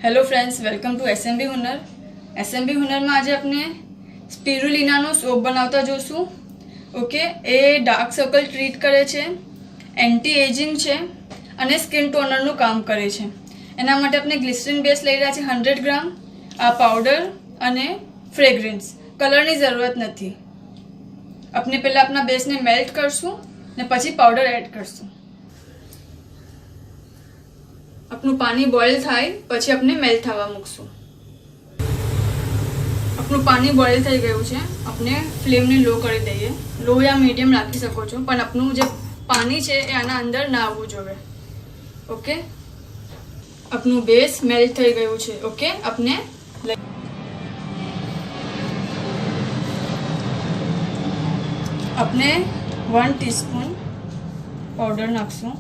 Hello friends, welcome to SMB Hunar. SMB Hunar में आज अपने स्पिरुलिनाનો સોપ બનાવતા જોશું। ઓકે, એ ડાર્ક સર્કલ ટ્રીટ કરે છે, એન્ટી એજિંગ છે અને સ્કિન ટોનરનું કામ કરે છે। એના માટે આપણે ગ્લિસરીન બેસ લઈ રહ્યા છે 100 ગ્રામ। આ પાવડર અને ફ્રેગ્રન્સ, કલરની જરૂરત નથી। આપણે પહેલા આપણા બેસને મેલ્ટ કરશું ને પછી પાવડર એડ કરશું। આપણું પાણી બોઇલ થાય પછી આપણે મેલ્ટ થવા મૂકશું। આપણું પાણી બોઇલ થઈ ગયું છે, આપણે ફ્લેમને લો કરી દઈએ। લો યા મીડિયમ રાખી શકો છો, પણ આપણું જે પાણી છે એ આના અંદર ના આવવું જોઈએ। ઓકે, આપણું બેસ મેલ્ટ થઈ ગયું છે। ઓકે, આપણે આપણે 1 ટીસ્પૂન પાવડર નાખશું।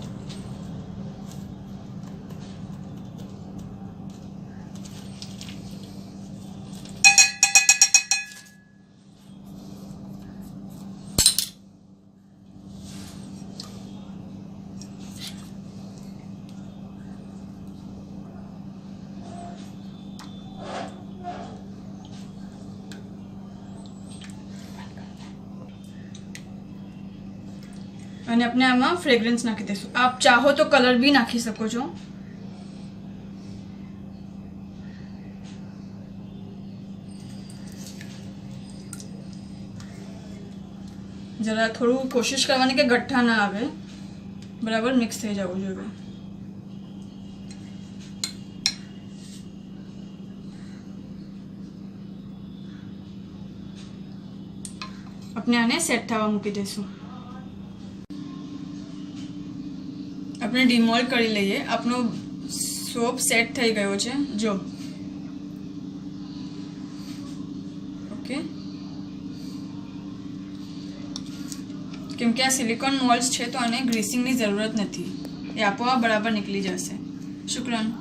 અને આપણે આમાં ફ્રેગ્રન્સ નાખી દઈશું। આપ ચાહો તો કલર બી નાખી શકો છો। જરા થોડું કોશિશ કરવાની કે ગઠ્ઠા ના આવે, બરાબર મિક્સ થઈ જવું જોઈએ। આપણે આને સેટ થવા મૂકી દઈશું। આપણે ડિમોલ્ડ કરી લઈએ। આપણો સોપ સેટ થઈ ગયો છે, જો। ઓકે, કેમ કે આ સિલિકોન મોલ્ડ્સ છે તો આને ગ્રીસિંગની જરૂરત નથી, એ આપોઆપ બરાબર નીકળી જશે। શુક્રન।